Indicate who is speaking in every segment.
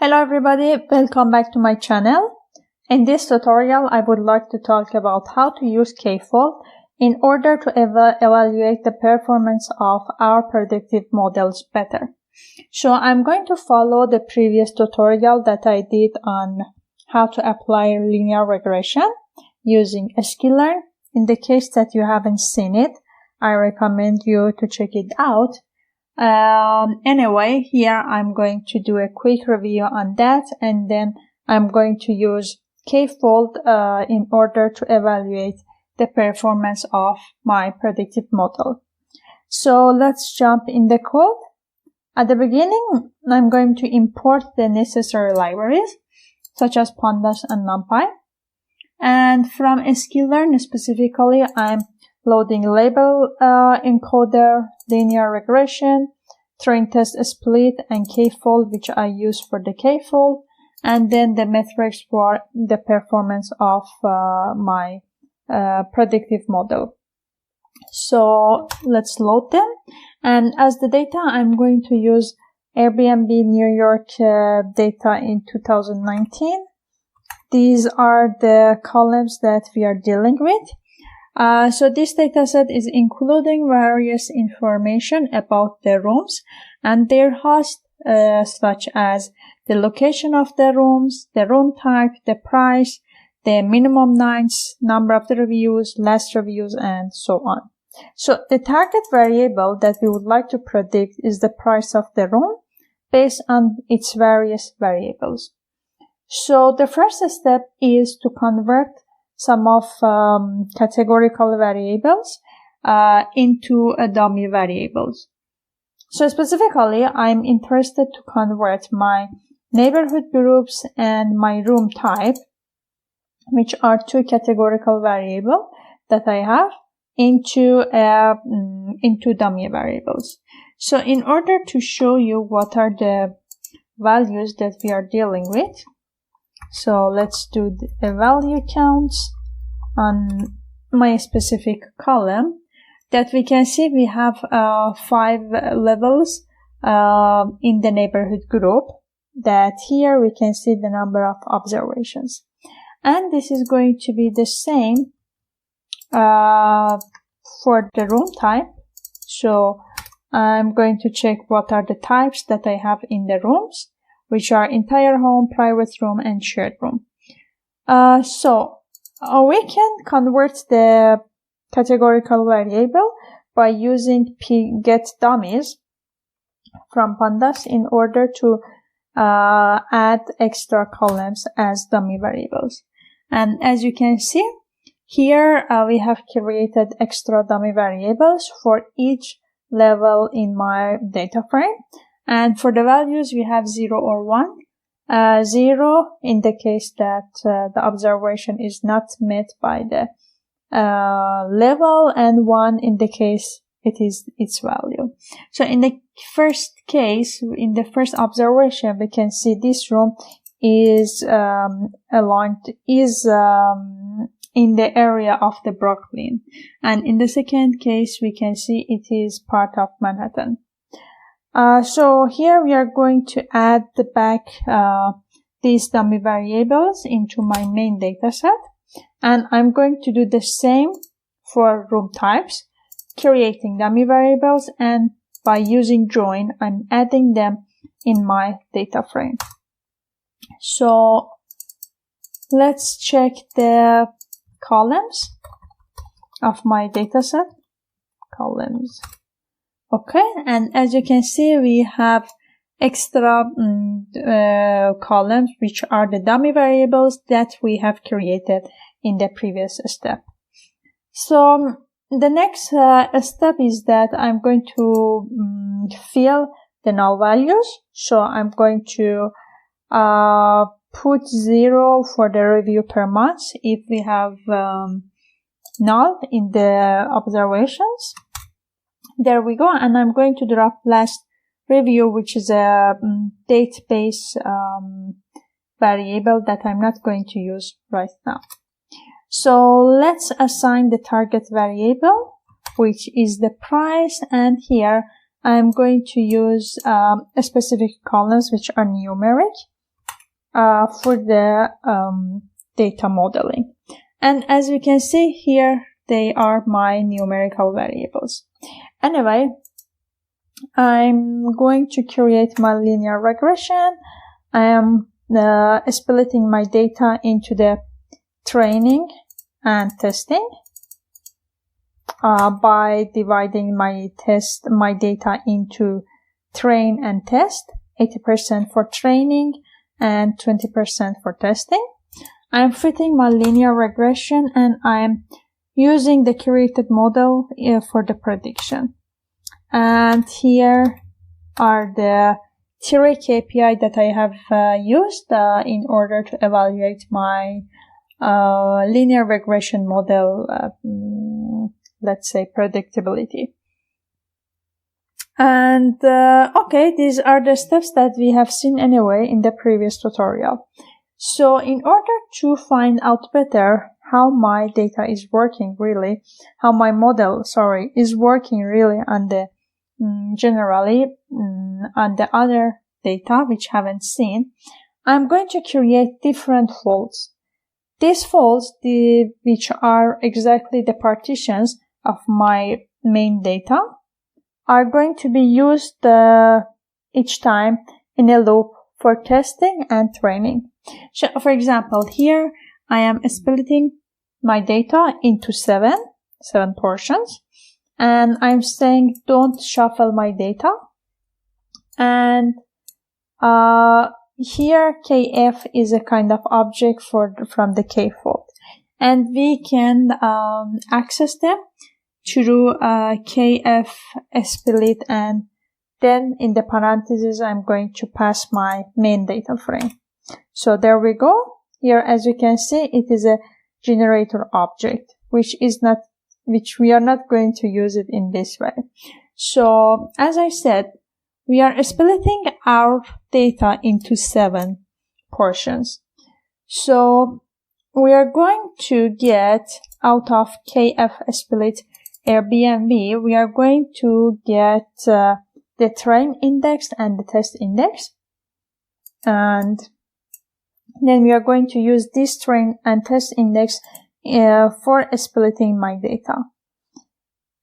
Speaker 1: Hello everybody, welcome back to my channel. In this tutorial, I would like to talk about how to use Kfold in order to evaluate the performance of our predictive models better. So I'm going to follow the previous tutorial that I did on how to apply linear regression using sklearn. In the case that you haven't seen it, I recommend you to check it out. Anyway, here I'm going to do a quick review on that, and then I'm going to use Kfold in order to evaluate the performance of my predictive model. So let's jump in the code. At the beginning, I'm going to import the necessary libraries, such as pandas and numpy. And from sklearn specifically, I'm loading label encoder, linear regression, train test split, and Kfold, which I use for the Kfold, and then the metrics for the performance of my predictive model. So let's load them. And as the data, I'm going to use Airbnb New York data in 2019. These are the columns that we are dealing with. So this dataset is including various information about the rooms and their host, such as the location of the rooms, the room type, the price, the minimum nights, number of the reviews, last reviews, and so on. So the target variable that we would like to predict is the price of the room based on its various variables. So the first step is to convert some of categorical variables into dummy variables. So specifically, I'm interested to convert my neighborhood groups and my room type, which are two categorical variables that I have, into dummy variables. So in order to show you what are the values that we are dealing with, so let's do the value counts on my specific column. That we can see we have 5 levels in the neighborhood group. That here we can see the number of observations. And this is going to be the same for the room type. So I'm going to check what are the types that I have in the rooms, which are entire home, private room, and shared room. So we can convert the categorical variable by using getDummies from pandas in order to add extra columns as dummy variables. And as you can see, here we have created extra dummy variables for each level in my data frame. And for the values, we have 0 or 1. 0 in the case that the observation is not met by the level, and 1 in the case it is its value. So in the first case, in the first observation, we can see this room is in the area of the Brooklyn. And in the second case, we can see it is part of Manhattan. So here we are going to add back these dummy variables into my main dataset, and I'm going to do the same for room types, creating dummy variables, and by using join, I'm adding them in my data frame. So let's check the columns of my dataset. Columns. Okay, and as you can see, we have extra columns, which are the dummy variables that we have created in the previous step. So the next step is that I'm going to fill the null values. So I'm going to put 0 for the review per month if we have null in the observations. There we go, and I'm going to drop last review, which is a date-based variable that I'm not going to use right now. So let's assign the target variable, which is the price, and here I'm going to use specific columns which are numeric. for the data modeling. And as we can see here, they are my numerical variables. Anyway, I'm going to create my linear regression. I am splitting my data into the training and testing by dividing my data into train and test, 80% for training and 20% for testing. I'm fitting my linear regression and I'm using the created model for the prediction. And here are the 3 KPI that I have used in order to evaluate my linear regression model, let's say predictability. And okay, these are the steps that we have seen anyway in the previous tutorial. So in order to find out better how my data is working really, how my model, is working really on the generally on the other data which haven't seen, I'm going to create different folds. These folds, which are exactly the partitions of my main data, are going to be used each time in a loop for testing and training. So, for example, here I am splitting my data into seven portions, and I'm saying don't shuffle my data. And here KF is a kind of object from the Kfold, and we can access them through KF split, and then in the parentheses I'm going to pass my main data frame. So there we go. Here, as you can see, it is a generator object, which we are not going to use it in this way. So as I said, we are splitting our data into 7 portions. So we are going to get out of KF split Airbnb, we are going to get the train index and the test index. And then we are going to use this train and test index for splitting my data.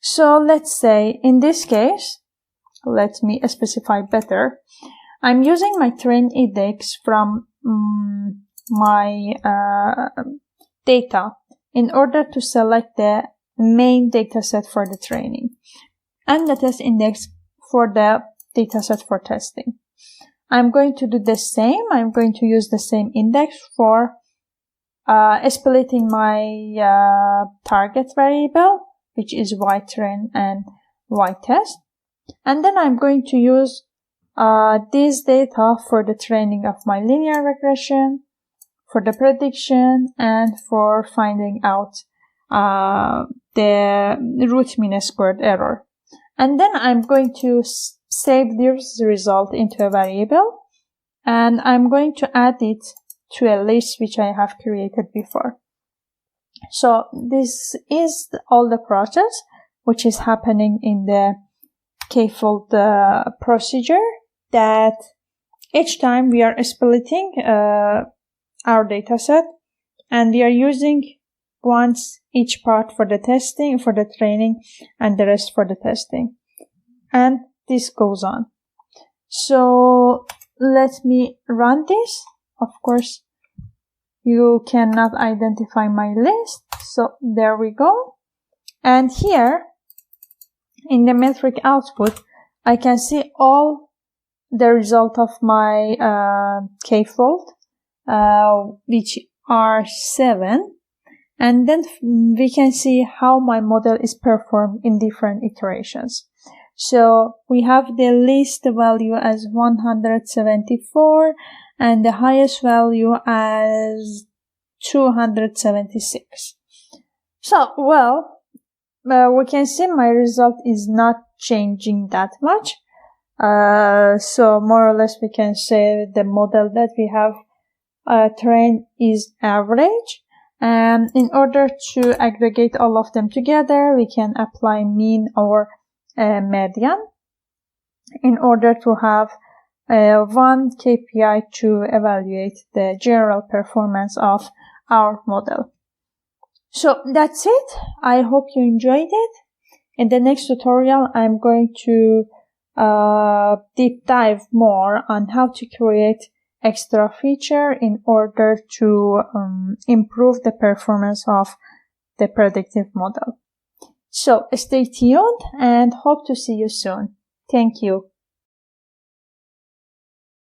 Speaker 1: So let's say in this case, let me specify better. I'm using my train index from my data in order to select the main dataset for the training and the test index for the dataset for testing. I'm going to do the same. I'm going to use the same index for splitting my target variable, which is yTrain and yTest. And then I'm going to use this data for the training of my linear regression, for the prediction, and for finding out the root mean squared error. And then I'm going to save this result into a variable, and I'm going to add it to a list which I have created before. So this is all the process which is happening in the Kfold procedure, that each time we are splitting our dataset, and we are using once each part for the testing, for the training, and the rest for the testing. And this goes on. So let me run this. Of course, you cannot identify my list. So there we go. And here in the metric output, I can see all the result of my Kfold, which are 7. And then we can see how my model is performed in different iterations. So we have the least value as 174 and the highest value as 276. So, well, we can see my result is not changing that much. So more or less we can say the model that we have trained is average. And in order to aggregate all of them together, we can apply mean or median in order to have one KPI to evaluate the general performance of our model. So that's it. I hope you enjoyed it. In the next tutorial, I'm going to deep dive more on how to create extra feature in order to improve the performance of the predictive model. So stay tuned and hope to see you soon. Thank you.